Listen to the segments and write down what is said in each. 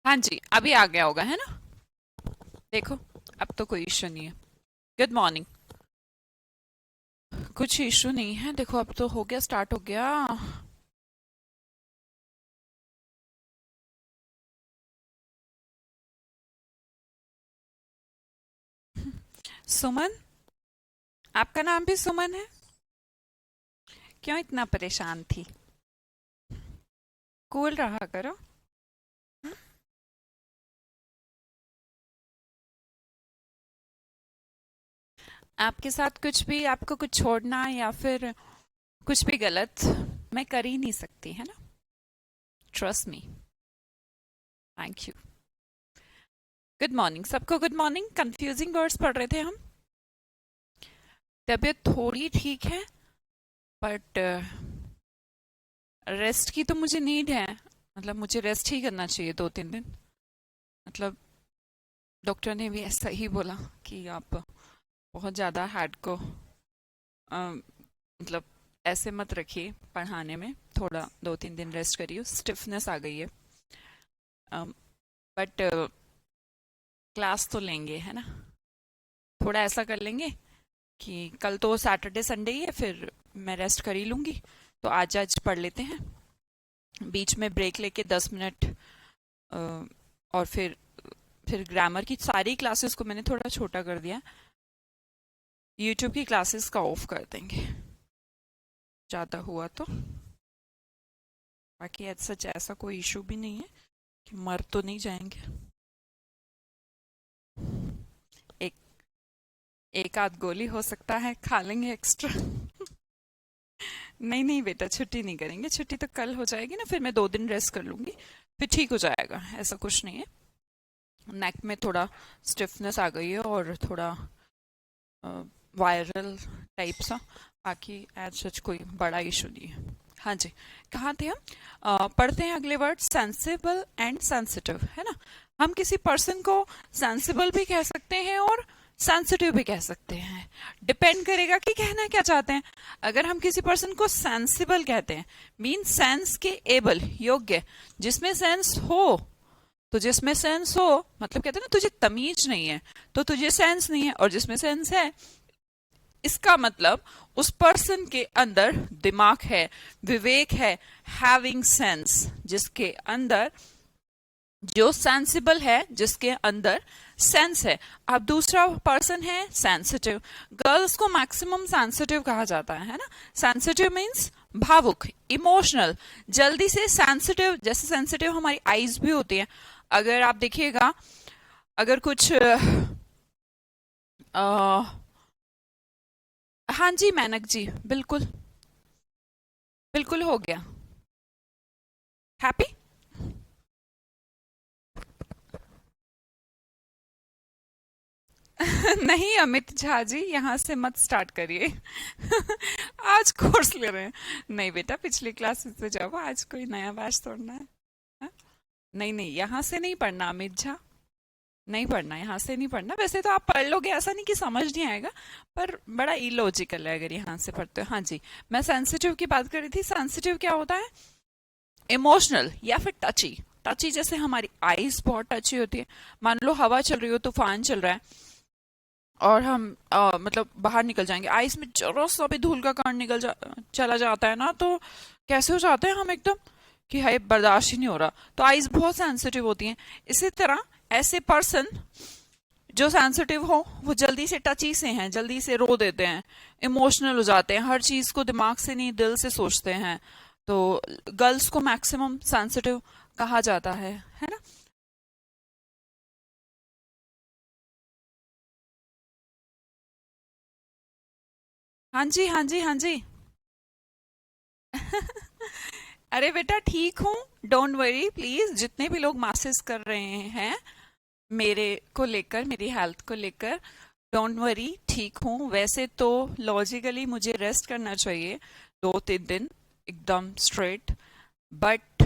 हाँ जी, अभी आ गया होगा है ना। देखो, अब तो कोई इश्यू नहीं है। Good morning. कुछ इश्यू नहीं है, देखो अब तो हो गया, स्टार्ट हो गया। सुमन, आपका नाम भी सुमन है? क्यों इतना परेशान थी? कूल रहा करो। हम्म? आपके साथ कुछ भी, आपको कुछ छोड़ना या फिर कुछ भी गलत मैं कर ही नहीं सकती, है ना। Trust me. Thank you. Good morning सबको, गुड मॉर्निंग। कंफ्यूजिंग वर्ड्स पढ़ रहे थे हम। तबीयत थोड़ी ठीक है, बट रेस्ट की तो मुझे नीड है। मतलब मुझे रेस्ट ही करना चाहिए 2-3 दिन। मतलब डॉक्टर ने भी ऐसा ही बोला कि आप बहुत ज़्यादा हेड को मतलब ऐसे मत रखिए पढ़ाने में, थोड़ा 2-3 दिन रेस्ट करिए, स्टिफनेस आ गई है। बट क्लास तो लेंगे है ना। थोड़ा ऐसा कर लेंगे कि कल तो सैटरडे संडे ही है, फिर मैं रेस्ट कर ही लूँगी। तो आज आज पढ़ लेते हैं, बीच में ब्रेक लेके 10 मिनट। और फिर ग्रामर की सारी क्लासेस को मैंने थोड़ा छोटा कर दिया। यूट्यूब की क्लासेस का ऑफ कर देंगे ज़्यादा हुआ तो। बाकी सच ऐसा कोई इशू भी नहीं है कि मर तो नहीं जाएंगे। एक एक आध गोली हो सकता है खा लेंगे एक्स्ट्रा। नहीं नहीं बेटा, छुट्टी नहीं करेंगे, छुट्टी तो कल हो जाएगी ना, फिर मैं 2 दिन रेस्ट कर लूंगी। फिर ठीक हो जाएगा, ऐसा कुछ नहीं है। नेक में थोड़ा स्टिफनेस आ गई है और थोड़ा वायरल टाइप सा। बाकी एज सच कोई बड़ा इशू नहीं है। हाँ जी, कहाँ थे हम? पढ़ते हैं अगले वर्ड, सेंसिबल एंड सेंसिटिव, है ना। हम किसी पर्सन को सेंसिबल भी कह सकते हैं और सेंसिटिव भी कह सकते हैं। डिपेंड करेगा कि कहना क्या चाहते हैं। अगर हम किसी पर्सन को सेंसिबल कहते हैं, मीन सेंस के एबल, योग्य, जिसमें सेंस हो। तो जिसमें सेंस हो मतलब कहते हैं ना, तुझे तमीज नहीं है तो तुझे सेंस नहीं है, और जिसमें सेंस है इसका मतलब उस पर्सन के अंदर दिमाग है, विवेक है। हैविंग सेंस, जिसके अंदर, जो सेंसिबल है, जिसके अंदर सेंस है। अब दूसरा पर्सन है सेंसिटिव। गर्ल्स को मैक्सिमम सेंसिटिव कहा जाता है ना। सेंसिटिव मीन्स भावुक, इमोशनल, जल्दी से सेंसिटिव। जैसे सेंसिटिव हमारी आईज भी होती है। अगर आप देखिएगा, अगर कुछ हाँ जी मैनक जी, बिल्कुल। बिल्कुल हो गया। हैप्पी। नहीं अमित झा जी, यहाँ से मत स्टार्ट करिए। आज कोर्स ले रहे हैं। नहीं बेटा, पिछली क्लासेस से जाओ, आज कोई नया बैच तोड़ना है। हाँ? नहीं नहीं, यहाँ से नहीं पढ़ना अमित झा। नहीं पढ़ना, यहाँ से नहीं पढ़ना। वैसे तो आप पढ़ लोगे, ऐसा नहीं कि समझ नहीं आएगा, पर बड़ा इलॉजिकल है अगर यहाँ से पढ़ते हो। हाँ जी, मैं सेंसिटिव की बात कर रही थी। सेंसिटिव क्या होता है? इमोशनल या फिर टची। टची जैसे हमारी आईज बहुत टची होती है। मान लो हवा चल रही हो, तूफान चल रहा है, और हम मतलब बाहर निकल जाएंगे, आइस में जरा सा भी धूल का कण चला जाता है ना, तो कैसे हो जाते हैं हम एकदम कि हाय बर्दाश्त ही नहीं हो रहा। तो आइस बहुत सेंसिटिव होती हैं। इसी तरह ऐसे पर्सन जो सेंसिटिव हो, वो जल्दी से टची से हैं, जल्दी से रो देते हैं, इमोशनल हो जाते हैं, हर चीज को दिमाग से नहीं दिल से सोचते हैं। तो गर्ल्स को मैक्सिमम सेंसिटिव कहा जाता है ना। हाँ जी हाँ जी हाँ जी। अरे बेटा ठीक हूँ, डोंट वरी प्लीज। जितने भी लोग मैसेज कर रहे हैं मेरे को लेकर, मेरी हेल्थ को लेकर, डोंट वरी, ठीक हूँ। वैसे तो लॉजिकली मुझे रेस्ट करना चाहिए 2-3 दिन एकदम स्ट्रेट, बट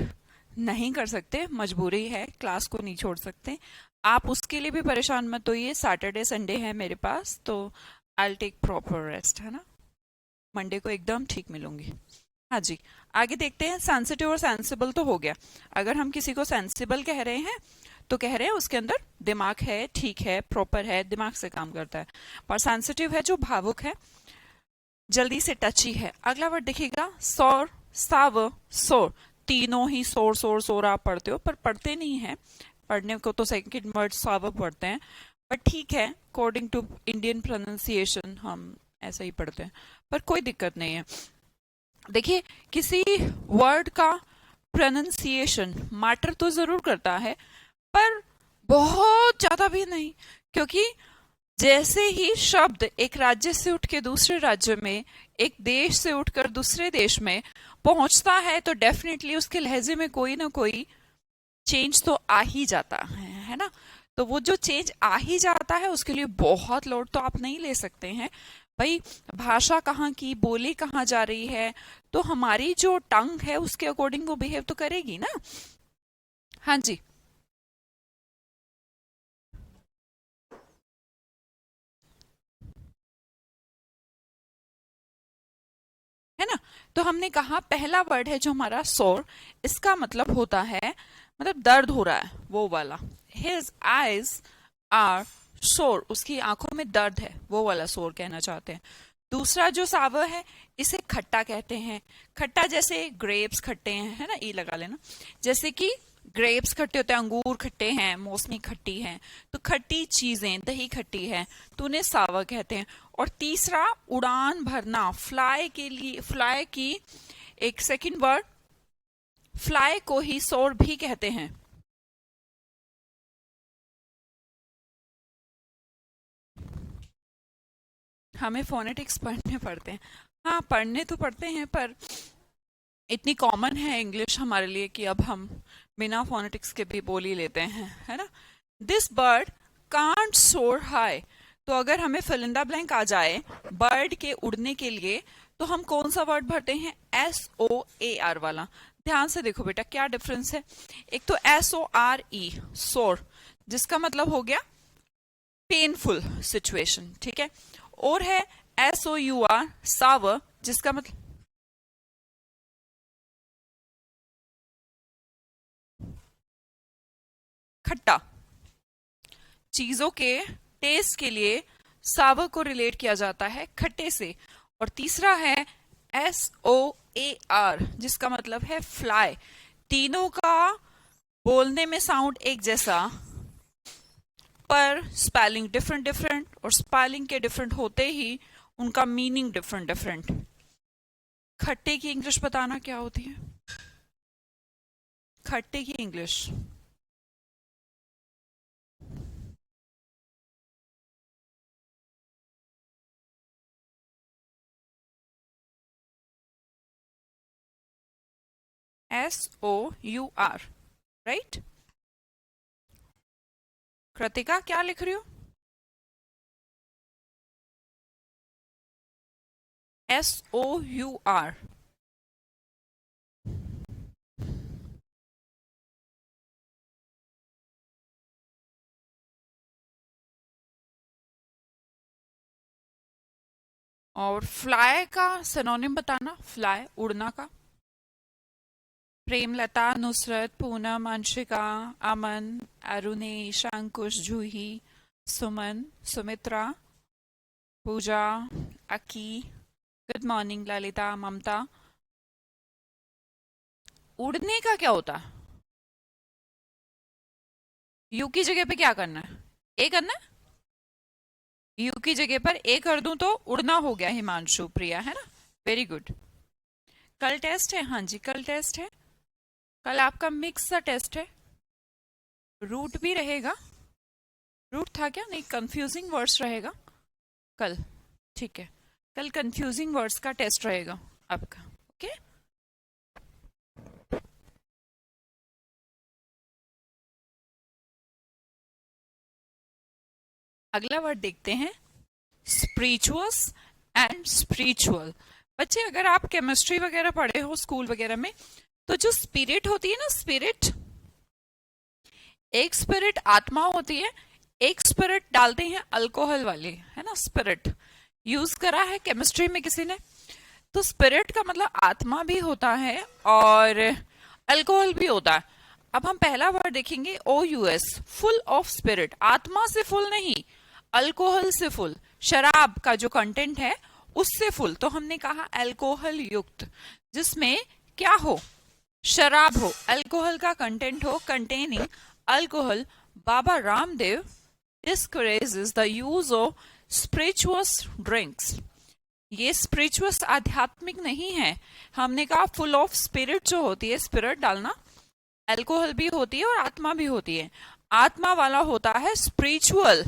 नहीं कर सकते, मजबूरी है, क्लास को नहीं छोड़ सकते। आप उसके लिए भी परेशान मत होइए, सैटरडे संडे है मेरे पास, तो आई टेक प्रॉपर रेस्ट, है ना। मंडे को एकदम ठीक मिलूंगी। हाँ जी, आगे देखते हैं, सेंसिटिव और सेंसिबल तो हो गया। अगर हम किसी को सेंसिबल कह रहे हैं तो कह रहे हैं उसके अंदर दिमाग है, ठीक है, प्रॉपर है, दिमाग से काम करता है। पर सेंसिटिव है जो भावुक है, जल्दी से टची है। अगला वर्ड देखिएगा, सौर, साव, सोर। तीनों ही सोर सोर सोर आप पढ़ते हो, पर पढ़ते नहीं है। पढ़ने को तो सेकंड वर्ड साव पढ़ते हैं, पर ठीक है, अकॉर्डिंग टू इंडियन प्रोनाउंसिएशन हम ऐसा ही पढ़ते हैं, पर कोई दिक्कत नहीं है। देखिए, किसी वर्ड का प्रोनाउंसिएशन मैटर तो जरूर करता है, पर बहुत ज्यादा भी नहीं, क्योंकि जैसे ही शब्द एक राज्य से उठ के दूसरे राज्य में, एक देश से उठकर दूसरे देश में पहुंचता है, तो डेफिनेटली उसके लहजे में कोई ना कोई चेंज तो आ ही जाता है ना। तो वो जो चेंज आ ही जाता है, उसके लिए बहुत लोड तो आप नहीं ले सकते हैं भाई। भाषा कहाँ की, बोली कहाँ जा रही है, तो हमारी जो टंग है उसके अकॉर्डिंग वो बिहेव तो करेगी ना। हाँ जी, है ना। तो हमने कहा पहला वर्ड है जो हमारा सोर, इसका मतलब होता है, मतलब दर्द हो रहा है वो वाला। हिज आईज आर सोर, उसकी आंखों में दर्द है, वो वाला सोर कहना चाहते हैं। दूसरा जो सावर है, इसे खट्टा कहते हैं। खट्टा जैसे ग्रेप्स खट्टे हैं, है ना, ई लगा लेना। जैसे कि ग्रेप्स खट्टे होते हैं, अंगूर खट्टे हैं, मौसमी खट्टी है, तो खट्टी चीजें, दही खट्टी है, तो उन्हें सावर कहते हैं। और तीसरा, उड़ान भरना, फ्लाई के लिए, फ्लाई की एक सेकंड वर्ड, फ्लाई को ही सोर भी कहते हैं। हमें फोनेटिक्स पढ़ने पड़ते हैं, हाँ पढ़ने तो पड़ते हैं, पर इतनी कॉमन है इंग्लिश हमारे लिए कि अब हम बिना फोनेटिक्स के भी बोल ही लेते हैं, है ना। दिस बर्ड कांट सोर हाई, तो अगर हमें फिलिंदा ब्लैंक आ जाए बर्ड के उड़ने के लिए, तो हम कौन सा वर्ड भरते हैं, SOAR वाला। ध्यान से देखो बेटा क्या डिफरेंस है। एक तो SORE सोर, जिसका मतलब हो गया पेनफुल सिचुएशन, ठीक है। और है SOUR सावर, जिसका मतलब खट्टा। चीजों के टेस्ट के लिए सावर को रिलेट किया जाता है खट्टे से। और तीसरा है SOAR, जिसका मतलब है फ्लाई। तीनों का बोलने में साउंड एक जैसा, पर स्पेलिंग डिफरेंट डिफरेंट, और स्पेलिंग के डिफरेंट होते ही उनका मीनिंग डिफरेंट डिफरेंट। खट्टे की इंग्लिश बताना क्या होती है, खट्टे की इंग्लिश। SOUR, right. कृतिका क्या लिख रही हो, SOUR। और फ्लाई का सिनोनिम बताना, फ्लाई उड़ना का। प्रेमलता, नुसरत, पूनम, अंशिका, अमन, अरुणेश, अंकुश, जूही, सुमन, सुमित्रा, पूजा, अकी, गुड मॉर्निंग ललिता, ममता। उड़ने का क्या होता है, यू की जगह पे क्या करना है, ए करना है। यू की जगह पर ए कर दूं तो उड़ना हो गया, हिमांशु, प्रिया, है ना, वेरी गुड। कल टेस्ट है, हाँ जी कल टेस्ट है। कल आपका मिक्स सा टेस्ट है, रूट भी रहेगा। रूट था क्या, नहीं, कंफ्यूजिंग वर्ड्स रहेगा कल, ठीक है। कल कंफ्यूजिंग वर्ड्स का टेस्ट रहेगा आपका, ओके। अगला वर्ड देखते हैं, स्पिरिचुअस एंड स्पिरिचुअल। बच्चे अगर आप केमिस्ट्री वगैरह पढ़े हो स्कूल वगैरह में, तो जो स्पिरिट होती है ना, स्पिरिट, एक स्पिरिट आत्मा होती है, एक स्पिरिट डालते हैं अल्कोहल वाली, है ना, स्पिरिट यूज करा है केमिस्ट्री में किसी ने, तो स्पिरिट का मतलब आत्मा भी होता है और अल्कोहल भी होता है। अब हम पहला वर्ड देखेंगे OUS, फुल ऑफ स्पिरिट, आत्मा से फुल नहीं, अल्कोहल से फुल, शराब का जो कंटेंट है उससे फुल। तो हमने कहा अल्कोहल युक्त, जिसमें क्या हो, शराब हो, अल्कोहल का कंटेंट हो, containing alcohol. Baba Ramdev discourages the use of spirituous drinks। ये स्पिरिचुअस आध्यात्मिक नहीं है। हमने कहा फुल ऑफ स्पिरिट जो होती है, स्पिरिट डालना, अल्कोहल भी होती है और आत्मा भी होती है। आत्मा वाला होता है स्पिरिचुअल,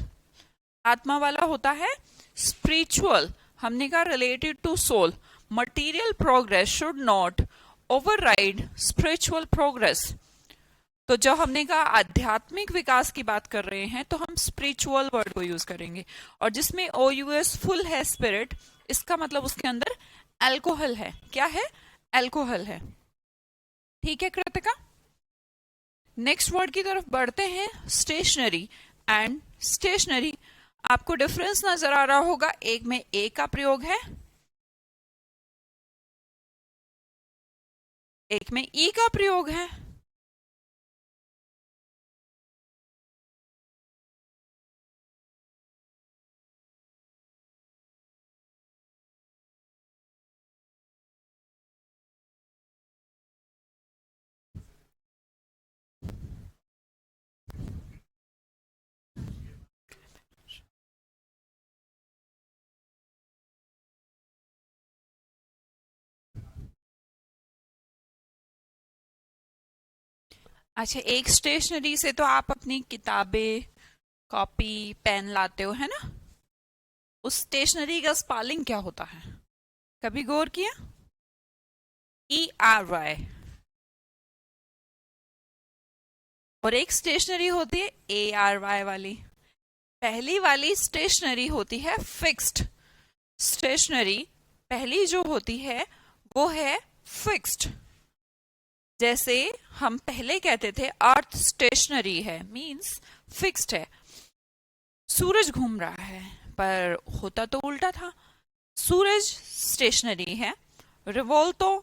आत्मा वाला होता है स्पिरिचुअल। हमने कहा related to soul. Material progress should not override spiritual progress. तो जब हमने कहा आध्यात्मिक विकास की बात कर रहे हैं तो हम स्पिरिचुअल वर्ड को यूज करेंगे। और जिसमें OUS फुल है स्पिरिट, इसका मतलब उसके अंदर अल्कोहल है। क्या है? अल्कोहल है। ठीक है कृतिका, नेक्स्ट वर्ड की तरफ बढ़ते हैं, स्टेशनरी एंड स्टेशनरी। आपको डिफरेंस नजर आ रहा होगा, एक में ए का प्रयोग है, एक में ई का प्रयोग है। अच्छा, एक स्टेशनरी से तो आप अपनी किताबें, कॉपी, पेन लाते हो, है ना? उस स्टेशनरी का स्पेलिंग क्या होता है, कभी गौर किया? ERY। और एक स्टेशनरी होती है ARY वाली। पहली वाली स्टेशनरी होती है फिक्स्ड स्टेशनरी, पहली जो होती है वो है फिक्स्ड। जैसे हम पहले कहते थे अर्थ स्टेशनरी है, मींस फिक्स्ड है। सूरज घूम रहा है, पर होता तो उल्टा था, सूरज स्टेशनरी है, रिवॉल्व तो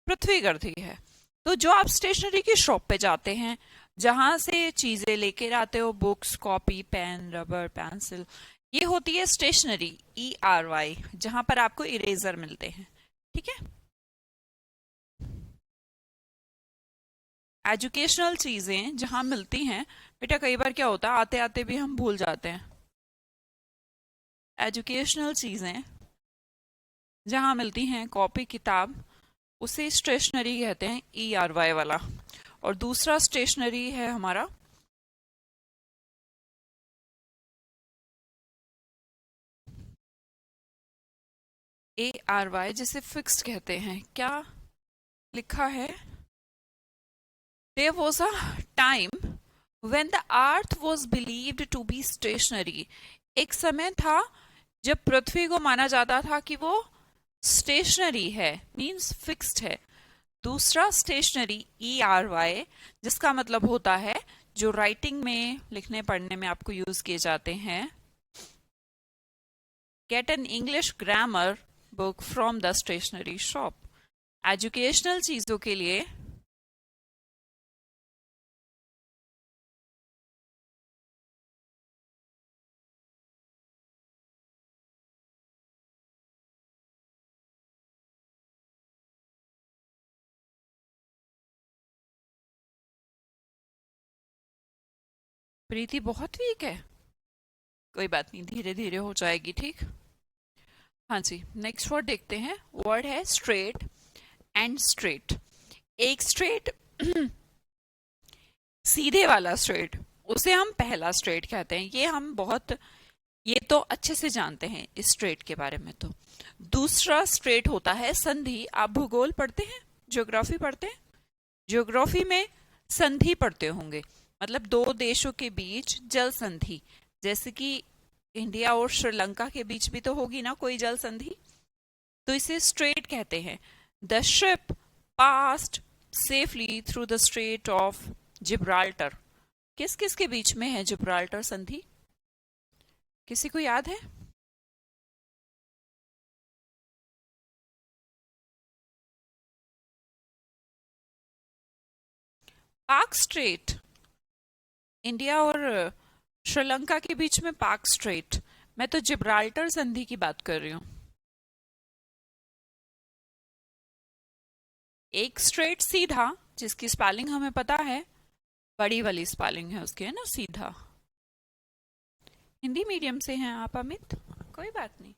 पृथ्वी करती है। तो जो आप स्टेशनरी की शॉप पे जाते हैं, जहां से चीजें लेकर आते हो, books, copy, pen, rubber, pencil, ये होती है स्टेशनरी ERY, जहां पर आपको इरेजर मिलते हैं। ठीक है, एजुकेशनल चीजें जहां मिलती हैं बेटा, कई बार क्या होता है आते आते भी हम भूल जाते हैं। एजुकेशनल चीजें जहां मिलती हैं, कॉपी, किताब, उसे स्टेशनरी कहते हैं ERY वाला। और दूसरा स्टेशनरी है हमारा ARY, जिसे फिक्स्ड कहते हैं। क्या लिखा है? There was a time when the earth was believed to be stationary। एक समय था जब पृथ्वी को माना जाता था कि वो स्टेशनरी है, मींस फिक्स्ड है। दूसरा स्टेशनरी ERY, जिसका मतलब होता है जो राइटिंग में, लिखने पढ़ने में आपको यूज किए जाते हैं। Get an English grammar book from the stationery shop. Educational चीजों के लिए प्रीति बहुत वीक है, कोई बात नहीं, धीरे धीरे हो जाएगी, ठीक। हाँ जी, नेक्स्ट वर्ड देखते हैं। वर्ड है स्ट्रेट एंड स्ट्रेट। एक स्ट्रेट सीधे वाला स्ट्रेट, उसे हम पहला स्ट्रेट कहते हैं। ये तो अच्छे से जानते हैं इस स्ट्रेट के बारे में। तो दूसरा स्ट्रेट होता है संधि। आप भूगोल पढ़ते हैं, ज्योग्राफी पढ़ते हैं, ज्योग्राफी में संधि पढ़ते होंगे, मतलब दो देशों के बीच जल संधि। जैसे कि इंडिया और श्रीलंका के बीच भी तो होगी ना कोई जल संधि, तो इसे स्ट्रेट कहते हैं। The ship passed safely through the straight of Gibraltar. किस किस के बीच में है जिब्राल्टर संधि, किसी को याद है? पाक स्ट्रेट, इंडिया और श्रीलंका के बीच में पाक स्ट्रेट। मैं तो जिब्राल्टर संधि की बात कर रही हूँ। एक स्ट्रेट सीधा, जिसकी स्पेलिंग हमें पता है, बड़ी वाली स्पेलिंग है उसकी, है ना, सीधा। हिंदी मीडियम से हैं आप अमित? कोई बात नहीं,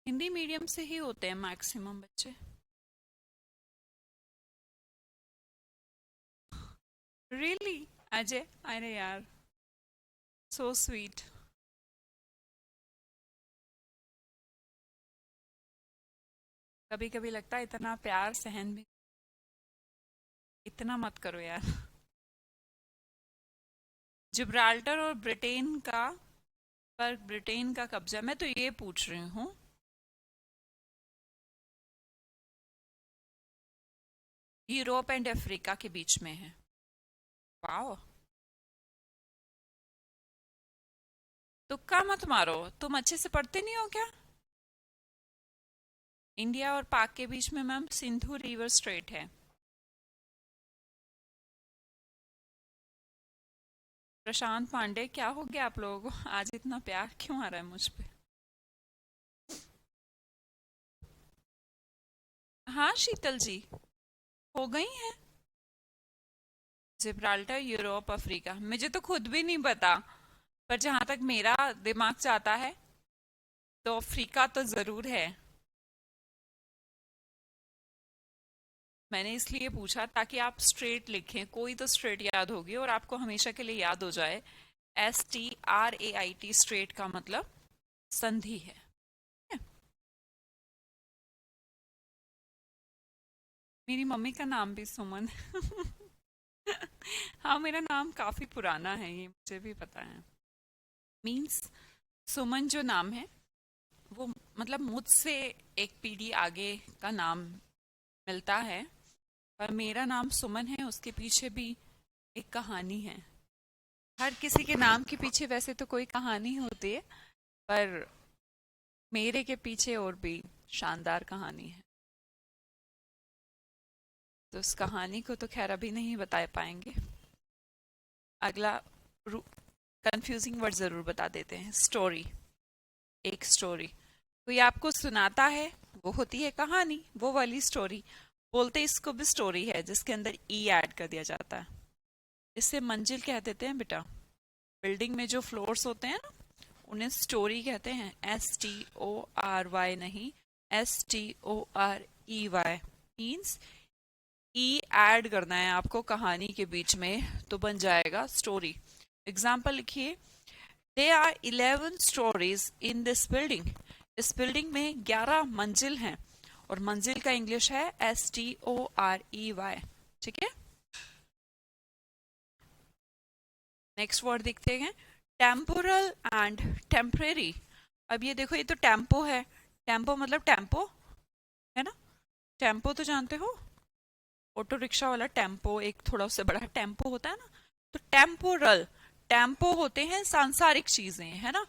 हिंदी मीडियम से ही होते हैं मैक्सिमम बच्चे। रियली अजय, अरे यार, सो स्वीट। कभी कभी लगता है इतना प्यार सहन भी इतना मत करो यार। जिब्राल्टर और ब्रिटेन का, पर ब्रिटेन का कब्जा, मैं तो ये पूछ रही हूँ, यूरोप एंड अफ्रीका के बीच में है। वाओ, तुक्का मत मारो, तुम अच्छे से पढ़ते नहीं हो क्या? इंडिया और पाक के बीच में मैम सिंधु रिवर स्ट्रेट है। प्रशांत पांडे, क्या हो गया आप लोगों को, आज इतना प्यार क्यों आ रहा है मुझ पे? हाँ शीतल जी, हो गई है। जिब्राल्टर, यूरोप, अफ्रीका, मुझे तो खुद भी नहीं पता, पर जहां तक मेरा दिमाग चाहता है तो अफ्रीका तो जरूर है। मैंने इसलिए पूछा ताकि आप स्ट्रेट लिखें, कोई तो स्ट्रेट याद होगी और आपको हमेशा के लिए याद हो जाए। STRAIT, स्ट्रेट का मतलब संधि है। मेरी मम्मी का नाम भी सुमन। हाँ, मेरा नाम काफी पुराना है, ये मुझे भी पता है। मीन्स सुमन जो नाम है वो मतलब मुझसे एक पीढ़ी आगे का नाम मिलता है, पर मेरा नाम सुमन है, उसके पीछे भी एक कहानी है। हर किसी के नाम के पीछे वैसे तो कोई कहानी होती है, पर मेरे के पीछे और भी शानदार कहानी है। तो उस कहानी को तो खैर अभी नहीं बता पाएंगे, अगला कंफ्यूजिंग वर्ड जरूर बता देते हैं। स्टोरी, एक स्टोरी कोई आपको सुनाता है, वो होती है कहानी, वो वाली स्टोरी बोलते, इसको भी स्टोरी है जिसके अंदर ई ऐड कर दिया जाता है। इससे मंजिल कह देते हैं बेटा, बिल्डिंग में जो फ्लोर्स होते हैं ना, उन्हें स्टोरी कहते हैं। STORY नहीं, STOREY, मीन्स ई ऐड करना है आपको कहानी के बीच में, तो बन जाएगा स्टोरी। एग्जाम्पल लिखिए, they are 11 stories in this building. इस बिल्डिंग में 11 मंजिल हैं, और मंजिल का इंग्लिश है STOREY। ठीक है, नेक्स्ट वर्ड देखते हैं, टेम्पोरल एंड टेम्परेरी। अब ये देखो, ये तो टेम्पो है, टेम्पो मतलब टेम्पो है ना, टेम्पो तो जानते हो, ऑटो रिक्शा वाला टेम्पो, एक थोड़ा उससे बड़ा टेम्पो होता है ना। तो टेम्पोरल, टेम्पो होते हैं सांसारिक चीजें, है ना,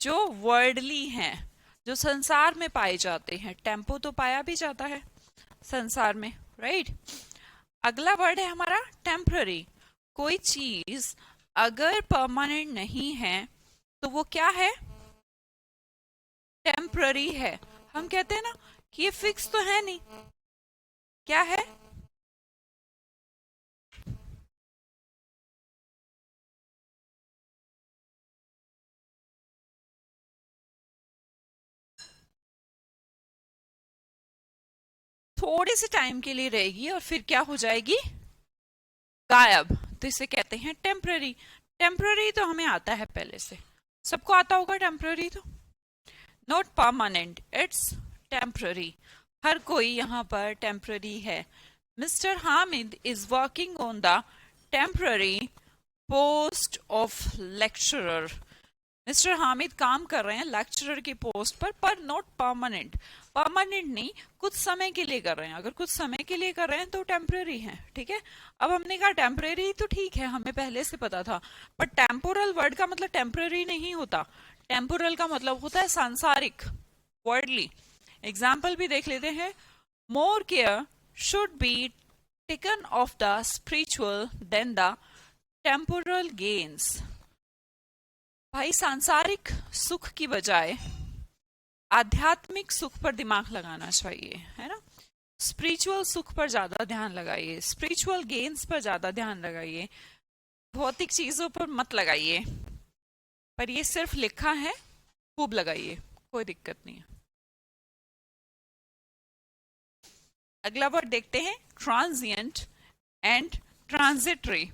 जो वर्ल्डली हैं, जो संसार में पाए जाते हैं। टेम्पो तो पाया भी जाता है संसार में, राइट। अगला वर्ड है हमारा टेम्पररी। कोई चीज अगर परमानेंट नहीं है तो वो क्या है, टेम्पररी है। हम कहते हैं ना कि ये फिक्स तो है नहीं, क्या है, थोड़े से टाइम के लिए रहेगी और फिर क्या हो जाएगी, गायब। तो इसे कहते हैं टेम्पररी। टेम्पररी तो हमें आता है पहले से, सबको आता होगा टेम्पररी तो। Not permanent, it's temporary. हर कोई यहाँ पर टेम्पररी है। Mister Hamid is working on the temporary post of lecturer. Mister Hamid काम कर रहे हैं लेक्चरर की पोस्ट पर नॉट परमानेंट। परमानेंट नहीं, कुछ समय के लिए कर रहे हैं। अगर कुछ समय के लिए कर रहे हैं तो टेम्परेरी है, ठीक है। अब हमने कहा टेम्परेरी तो ठीक है, हमें पहले से पता था, पर टेम्पोरल वर्ड का मतलब टेम्परेरी नहीं होता। टेम्पोरल का मतलब होता है सांसारिक, वर्ल्डली। एग्जाम्पल भी देख लेते हैं, मोर care should be taken of the spiritual than the temporal gains. भाई सांसारिक सुख की बजाय आध्यात्मिक सुख पर दिमाग लगाना चाहिए, है ना। स्पिरिचुअल सुख पर ज्यादा ध्यान लगाइए, स्पिरिचुअल गेन्स पर ज्यादा ध्यान लगाइए, भौतिक चीजों पर मत लगाइए। पर ये सिर्फ लिखा है, खूब लगाइए, कोई दिक्कत नहीं है। अगला वर्ड देखते हैं, ट्रांजिएंट एंड ट्रांजिटरी।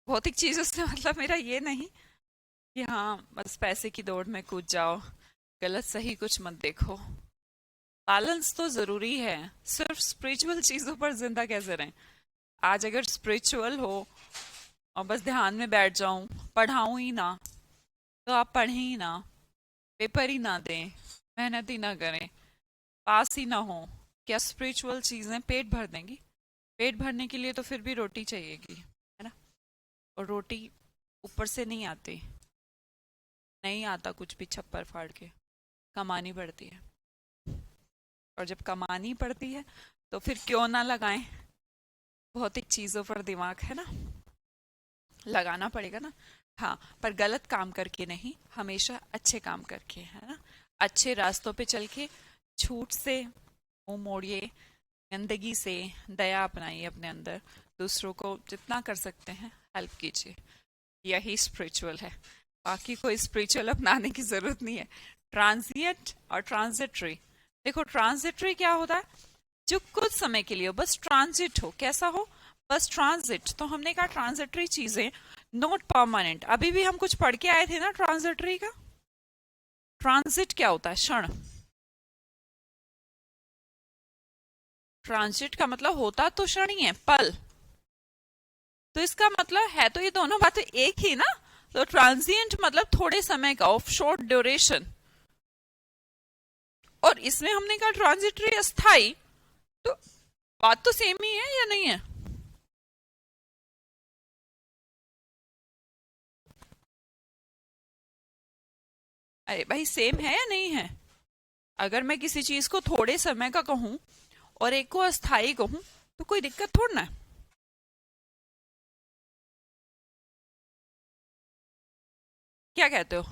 भौतिक चीजों से मतलब मेरा ये नहीं कि हाँ बस पैसे की दौड़ में कूद जाओ, गलत सही कुछ मत देखो। बैलेंस तो जरूरी है, सिर्फ स्पिरिचुअल चीजों पर जिंदा कैसे रहें। आज अगर स्पिरिचुअल हो और बस ध्यान में बैठ जाऊं, पढ़ाऊं ही ना, तो आप पढ़ें ही ना, पेपर ही ना दें, मेहनत ही ना करें, पास ही ना हो, क्या स्पिरिचुअल चीजें पेट भर देंगी? पेट भरने के लिए तो फिर भी रोटी चाहिएगी, है ना। और रोटी ऊपर से नहीं आती, नहीं आता कुछ भी छप्पर फाड़ के, कमानी पड़ती है। और जब कमानी पड़ती है तो फिर क्यों ना लगाएं भौतिक चीजों पर दिमाग, है ना। लगाना पड़ेगा ना। हाँ, पर गलत काम करके नहीं, हमेशा अच्छे काम करके, है ना। अच्छे रास्तों पे चल के, छूट से मुंह मोड़िए, गंदगी से दया अपनाइए अपने अंदर, दूसरों को जितना कर सकते हैं हेल्प कीजिए। यही स्पिरिचुअल है, बाकी कोई स्पिरिचुअल अपनाने की जरूरत नहीं है। ट्रांजिएंट और ट्रांजिटरी, देखो ट्रांजिटरी क्या होता है, जो कुछ समय के लिए हो, बस ट्रांजिट हो, कैसा हो, बस ट्रांजिट। तो हमने कहा ट्रांजिटरी चीजें नॉट परमानेंट। अभी भी हम कुछ पढ़ के आए थे ना ट्रांजिटरी का। ट्रांजिट क्या होता है, क्षण। ट्रांजिट का मतलब होता तो क्षण ही है, पल। तो इसका मतलब है तो ये दोनों बातें एक ही ना। तो ट्रांजिएंट मतलब थोड़े समय का, ऑफ शॉर्ट ड्यूरेशन, और इसमें हमने कहा ट्रांजिटरी अस्थाई। तो बात तो सेम ही है या नहीं है? अरे भाई सेम है या नहीं है? अगर मैं किसी चीज को थोड़े समय का कहूं और एक को अस्थाई कहूं तो कोई दिक्कत थोड़ा ना है। क्या कहते हो?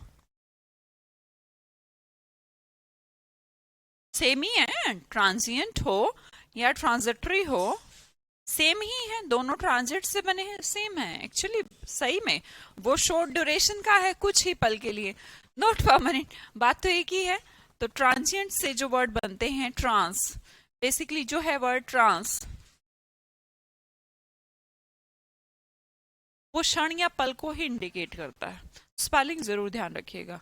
सेम ही है, ट्रांजिएंट हो या ट्रांजिटरी हो, सेम ही है। दोनों ट्रांजिट से बने हैं, सेम है एक्चुअली। सही में वो शॉर्ट ड्यूरेशन का है, कुछ ही पल के लिए, नॉट परमानेंट। बात तो एक ही है। तो ट्रांजिएंट से जो वर्ड बनते हैं ट्रांस, बेसिकली जो है वर्ड ट्रांस, वो क्षण या पल को ही इंडिकेट करता है। स्पेलिंग जरूर ध्यान रखिएगा।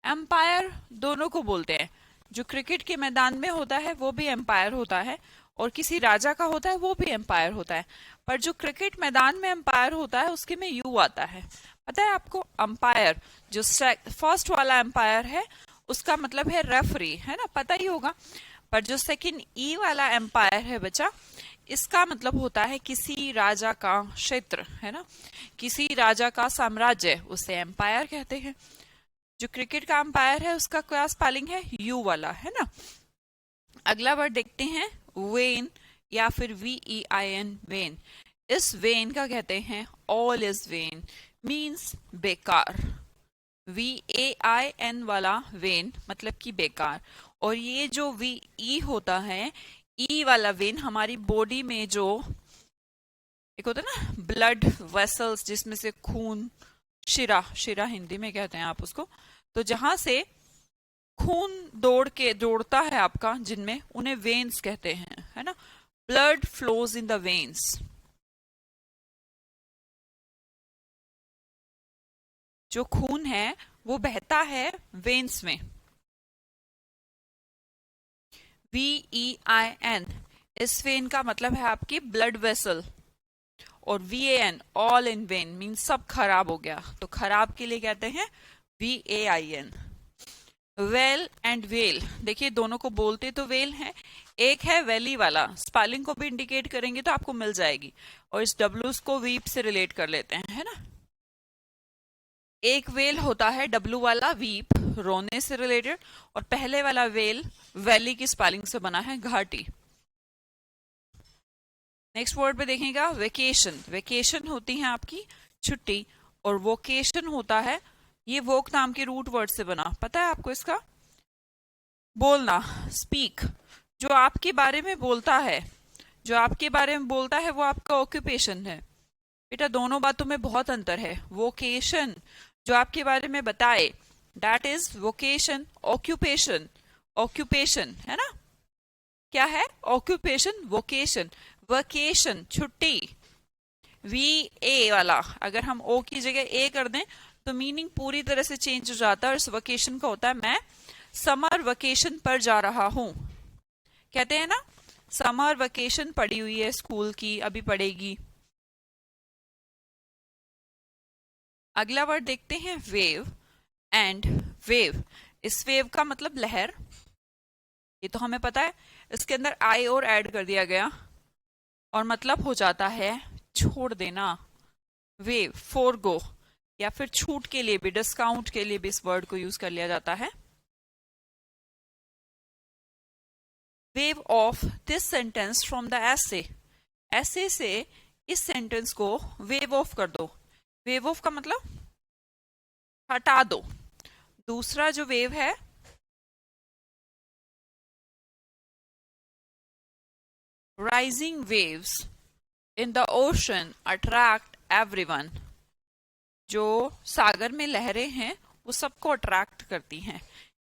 एम्पायर दोनों को बोलते हैं, जो क्रिकेट के मैदान में होता है वो भी एम्पायर होता है, और किसी राजा का होता है वो भी एम्पायर होता है। पर जो क्रिकेट मैदान में एम्पायर होता है उसके में यू आता है, पता है आपको। अंपायर जो फर्स्ट वाला एम्पायर है उसका मतलब है रेफरी, है ना, पता ही होगा। पर जो सेकंड ई वाला एम्पायर है बच्चा, इसका मतलब होता है किसी राजा का क्षेत्र, है ना, किसी राजा का साम्राज्य, उसे एम्पायर कहते हैं। जो क्रिकेट का अंपायर है उसका क्या स्पेलिंग है, यू वाला, है ना। अगला वर्ड देखते हैं, वेन या फिर VEIN, वेन। इस वेन का कहते हैं ऑल इज वेन, मीन्स बेकार। VAIN वाला वेन मतलब कि बेकार। और ये जो VE होता है, ई वाला वेन, हमारी बॉडी में जो एक होता है ना ब्लड वेसल्स, जिसमें से खून, शिरा, शिरा हिंदी में कहते हैं आप उसको, तो जहां से खून दौड़ता है आपका, जिनमें, उन्हें वेन्स कहते हैं, है ना। Blood flows in the veins, जो खून है वो बहता है वेन्स में। VEIN, इस वेन का मतलब है आपकी ब्लड वेसल। और VAN, all in when, mean सब खराब हो गया, तो खराब के लिए कहते हैं VAIN। वेल एंड वेल, देखिए दोनों को बोलते तो वेल है, एक है वैली वाला, स्पेलिंग को भी इंडिकेट करेंगे तो आपको मिल जाएगी। और इस डब्ल्यूज को वीप से रिलेट कर लेते हैं, है ना। एक वेल होता है डब्लू वाला, वीप, रोने से रिलेटेड, और पहले वाला वेल वैली की स्पेलिंग से बना है, घाटी। नेक्स्ट वर्ड पे देखिएगा वेकेशन। वेकेशन होती है आपकी छुट्टी, और वोकेशन होता है, ये वोक नाम के रूट वर्ड से बना, पता है आपको इसका? बोलना, स्पीक। जो आपके बारे में बोलता है, जो आपके बारे में बोलता है वो आपका ऑक्यूपेशन है। बेटा दोनों बातों में बहुत अंतर है। वोकेशन जो आपके बारे में बताए, that is vocation. Occupation, occupation है ना, क्या है? ऑक्यूपेशन। वोकेशन, वकेशन छुट्टी। वी ए वाला अगर हम ओ की जगह ए कर दें तो मीनिंग पूरी तरह से चेंज हो जाता है, और इस वकेशन का होता है मैं समर वकेशन पर जा रहा हूं। कहते हैं ना, समर वकेशन पड़ी हुई है स्कूल की, अभी पड़ेगी। अगला वर्ड देखते हैं वेव एंड वेव। इस वेव का मतलब लहर, ये तो हमें पता है। इसके अंदर आई और ऐड कर दिया गया और मतलब हो जाता है छोड़ देना। वेव, फोरगो, या फिर छूट के लिए भी, डिस्काउंट के लिए भी इस वर्ड को यूज कर लिया जाता है। Wave of this sentence from the essay. ऐसे से इस सेंटेंस को वेव ऑफ कर दो। वेव ऑफ का मतलब हटा दो। दूसरा जो वेव है, rising waves in the ocean attract everyone. जो सागर में लहरें हैं वो सबको अट्रैक्ट करती हैं,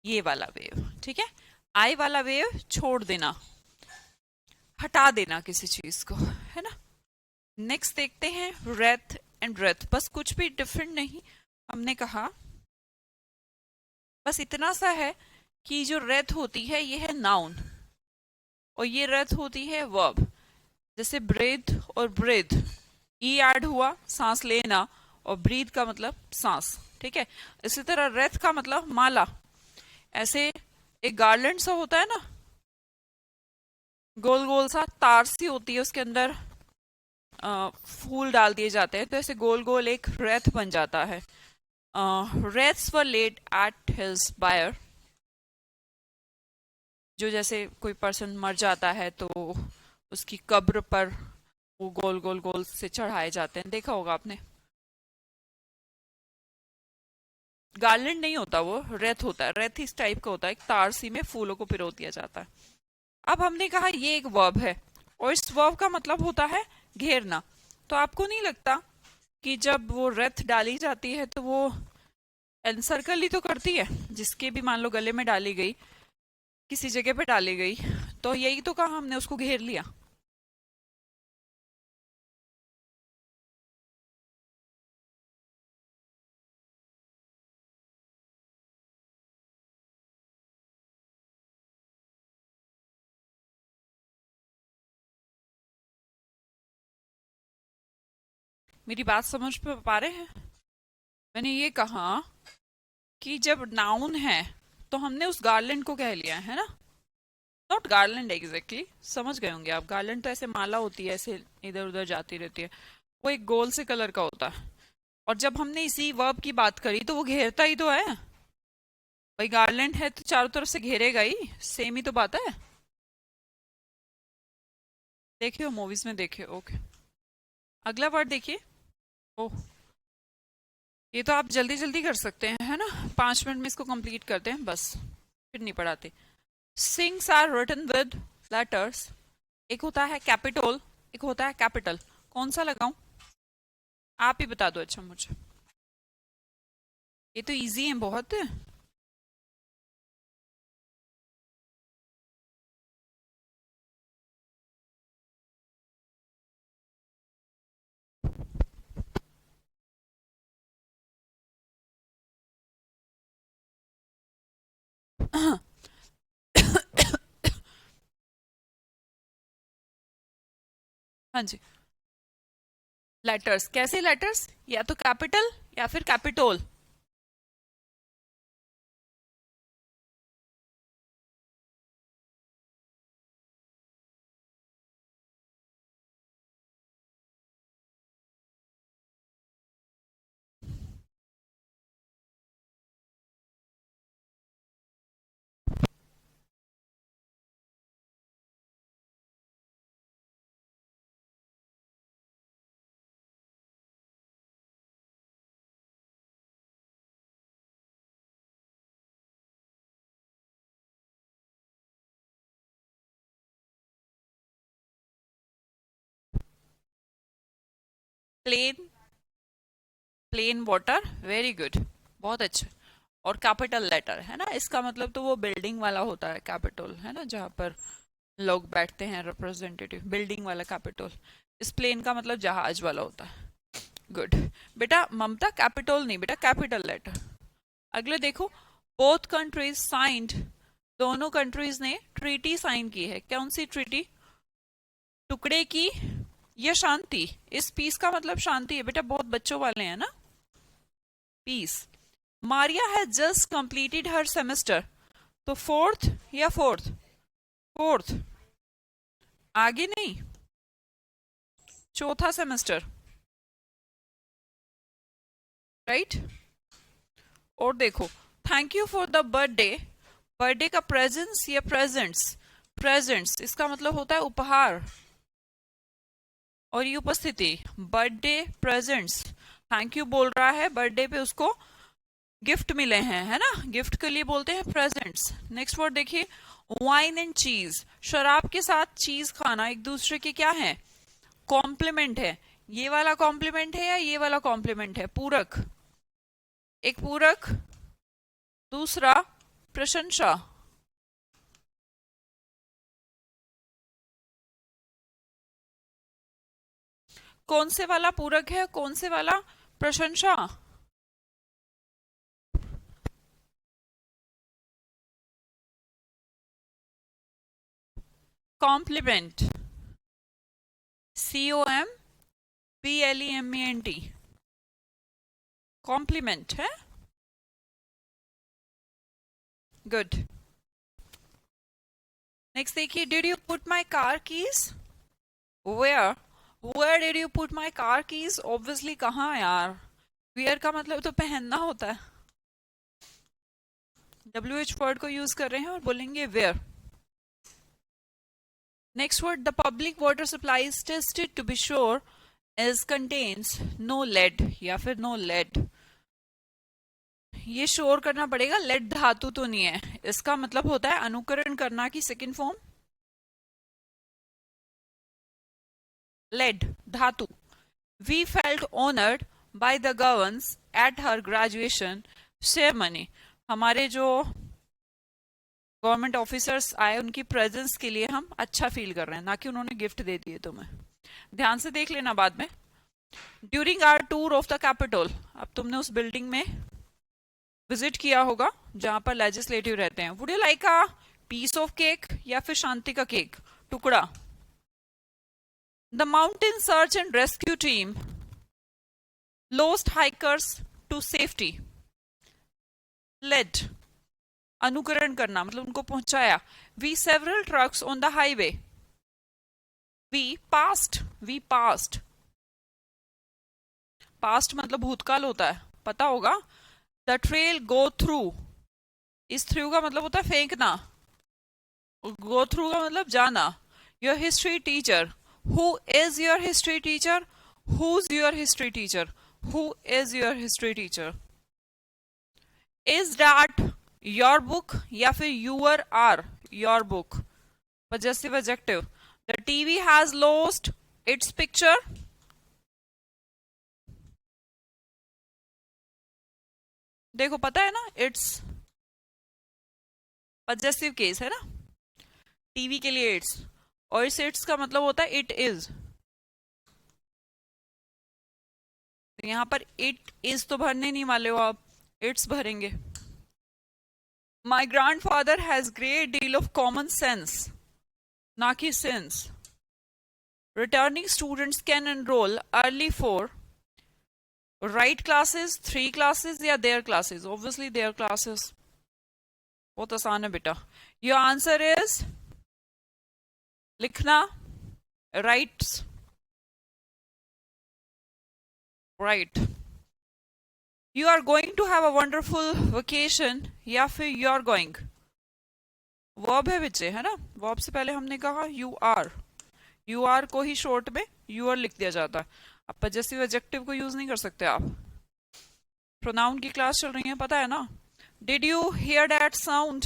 ये वाला वेव। ठीक है, आई वाला वेव छोड़ देना, हटा देना किसी चीज को, है ना। नेक्स्ट देखते हैं रेथ एंड रेथ। बस कुछ भी डिफरेंट नहीं, हमने कहा बस इतना सा है कि जो रेथ होती है ये है नाउन, और ये रेथ होती है वर्ब। जैसे ब्रेथ और ब्रेथ, ई ऐड हुआ, सांस लेना, और ब्रीथ का मतलब सांस। ठीक है, इसी तरह रेथ का मतलब माला। ऐसे एक गार्लैंड सा होता है ना, गोल गोल सा तार सी होती है, उसके अंदर फूल डाल दिए जाते हैं, तो ऐसे गोल गोल एक रेथ बन जाता है। रेथ्स वर लेड एट हिज बायर। जो जैसे कोई पर्सन मर जाता है तो उसकी कब्र पर वो गोल गोल गोल से चढ़ाए जाते हैं, देखा होगा आपने। गार्लैंड नहीं होता, वो रेथ होता है। रेथ इस टाइप का होता है, एक तार सी में फूलों को पिरो दिया जाता है। अब हमने कहा ये एक वर्ब है, और इस वर्ब का मतलब होता है घेरना। तो आपको नहीं लगता कि जब वो रेथ डाली जाती है तो वो एनसर्कल ही तो करती है, जिसके भी मान लो गले में डाली गई, किसी जगह पे डाली गई, तो यही तो कहा हमने, उसको घेर लिया। मेरी बात समझ पे पा रहे हैं? मैंने ये कहा कि जब नाउन है तो हमने उस गार्लैंड को कह लिया है ना। नॉट गार्लैंड एग्जैक्टली, समझ गए होंगे आप। गार्लैंड तो ऐसे माला होती है, ऐसे इधर उधर जाती रहती है, वो एक गोल से कलर का होता है। और जब हमने इसी वर्ब की बात करी तो वो घेरता ही तो है भाई। गार्लैंड है तो चारों तरफ से घेरेगा ही, सेम ही तो बात है। देखियो मूवीज में देखियो। ओके, अगला वर्ड देखिए। ओह, ये तो आप जल्दी जल्दी कर सकते हैं, है ना। 5 मिनट में इसको कंप्लीट करते हैं बस, फिर नहीं पढ़ाते। Things are written with letters. एक होता है कैपिटल, एक होता है कैपिटल। कौन सा लगाऊं? आप ही बता दो अच्छा मुझे। ये तो इजी है बहुत। हाँ जी, लेटर्स। कैसे लेटर्स? या तो कैपिटल या फिर capitol. Plain, plain water, very good, बहुत अच्छे। और कैपिटल लेटर है ना, इसका मतलब तो वो बिल्डिंग वाला होता है कैपिटल, है ना, जहाँ पर लोग बैठते हैं रिप्रेजेंटेटिव, बिल्डिंग वाला कैपिटल। इस प्लेन का मतलब जहाज वाला होता है। गुड बेटा, ममता कैपिटल नहीं बेटा, कैपिटल लेटर। अगले देखो, बोथ कंट्रीज साइंड, दोनों कंट्रीज ने ट्रीटी साइन की है। कौन सी ट्रीटी? टुकड़े की या शांति? इस पीस का मतलब शांति है बेटा, बहुत बच्चों वाले हैं ना, piece. Maria has just completed her semester, तो फोर्थ या फोर्थ? फोर्थ, आगे नहीं, चौथा सेमेस्टर, राइट। और देखो, thank you for the birthday, birthday का प्रेजेंट्स या प्रेजेंट्स? प्रेजेंट्स, इसका मतलब होता है उपहार। और ये उपस्थिति, बर्थडे प्रेजेंट्स, थैंक यू बोल रहा है, बर्थडे पे उसको गिफ्ट मिले हैं, है ना, गिफ्ट के लिए बोलते हैं प्रेजेंट्स। नेक्स्ट वर्ड देखिए, वाइन एंड चीज, शराब के साथ चीज खाना एक दूसरे के क्या है? कॉम्प्लीमेंट है। ये वाला कॉम्प्लीमेंट है या ये वाला कॉम्प्लीमेंट है? पूरक, एक पूरक, दूसरा प्रशंसा। कौन से वाला पूरक है, कौन से वाला प्रशंसा? कॉम्प्लीमेंट, COMPLEMENT, कॉम्प्लीमेंट है। गुड। नेक्स्ट देखिए, did you put my car keys where? Where did you put my car keys? Obviously कहाँ यार, वेयर का मतलब तो पहनना होता है। WH वर्ड को यूज कर रहे हैं और बोलेंगे where. Next word, the public water supply is tested to be sure is contains no lead, या फिर नो लेड। ये श्योर करना पड़ेगा, लेड धातु तो नहीं है, इसका मतलब होता है अनुकरण करना की सेकेंड फॉर्म, लेड धातु। We felt honoured by the governs at her graduation ceremony, हमारे जो गवर्नमेंट ऑफिसर्स आए उनकी प्रेजेंस के लिए हम अच्छा फील कर रहे हैं, ना कि उन्होंने गिफ्ट दे दिए तुम्हें। ध्यान से देख लेना बाद में। During our tour of the capital, अब तुमने उस बिल्डिंग में विजिट किया होगा जहां पर लेजिस्लेटिव रहते हैं। Would you like a piece of cake या फिर शांति का केक, टुकड़ा? The mountain search and rescue team lost hikers to safety, led अनुकरण करना मतलब उनको पहुंचाया। We several trucks on the highway, we past, we past, past मतलब भूतकाल होता है, पता होगा। द ट्रेल गो थ्रू, इस थ्रू का मतलब होता है फेंकना, गो थ्रू का मतलब जाना। Your history teacher, who is your history teacher? Whose your history teacher? Who is your history teacher? Is that your book या फिर your or your book? Possessive adjective. The TV has lost its picture, देखो पता है ना, it's possessive case है ना, TV के लिए इट्स, और इस इट्स का मतलब होता है इट इज। तो यहां पर इट इज तो भरने नहीं वाले हो आप, इट्स भरेंगे। My grandfather has great deal of common sense, ना कि sense. Returning students can enrol early for right classes, 3 classes या their classes? Obviously their classes, बहुत आसान है बेटा। योर आंसर इज लिखना, writes, write. You are going to have a wonderful vacation या फिर यू आर गोइंग, वर्ब है बच्चे, है ना, वर्ब से पहले हमने कहा यू आर, यू आर को ही शॉर्ट में यू आर लिख दिया जाता है। अब पजेसिव एडजेक्टिव को यूज नहीं कर सकते आप। प्रोनाउन की क्लास चल रही है, पता है ना। Did you here that sound?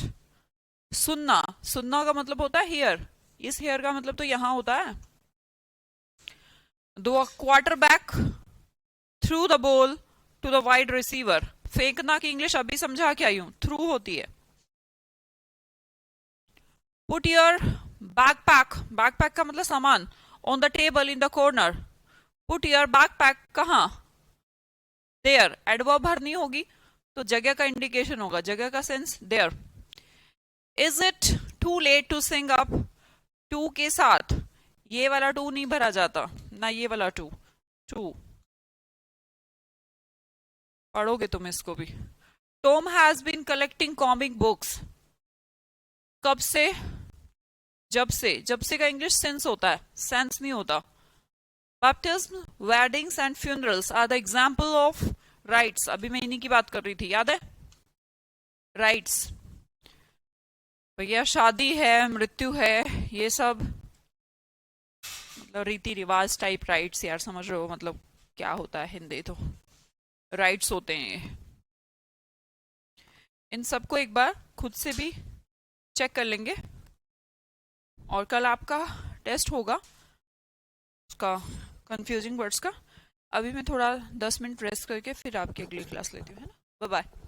सुनना, सुनना का मतलब होता है हियर, इस हियर का मतलब तो यहां होता है। The quarterback threw the ball to the wide receiver, फेंकना की इंग्लिश अभी समझा के आई हूं, थ्रू होती है। पुट योर बैकपैक, बैकपैक का मतलब सामान, on the table in the corner. Put your backpack कहाँ, देयर, एडवर्ब भरनी होगी तो जगह का इंडिकेशन होगा, जगह का sense there. Is it too late to sing up, too के साथ ये वाला टू नहीं भरा जाता ना, ये वाला टू, टू पढ़ोगे तुम इसको भी। Tom has been collecting comic books, कब से, जब से, जब से का इंग्लिश सेंस होता है, सेंस नहीं होता। Baptism, weddings and funerals are the example of rites. अभी मैं इन्हीं की बात कर रही थी, याद है, rites। भैया शादी है, मृत्यु है, ये सब मतलब रीति रिवाज टाइप राइट्स, यार समझ रहे हो मतलब क्या होता है, हिंदी तो राइट्स होते हैं ये। इन सबको एक बार खुद से भी चेक कर लेंगे, और कल आपका टेस्ट होगा उसका कंफ्यूजिंग वर्ड्स का। अभी मैं थोड़ा 10 मिनट रेस्ट करके फिर आपकी अगली क्लास लेती हूँ, है ना। Bye bye.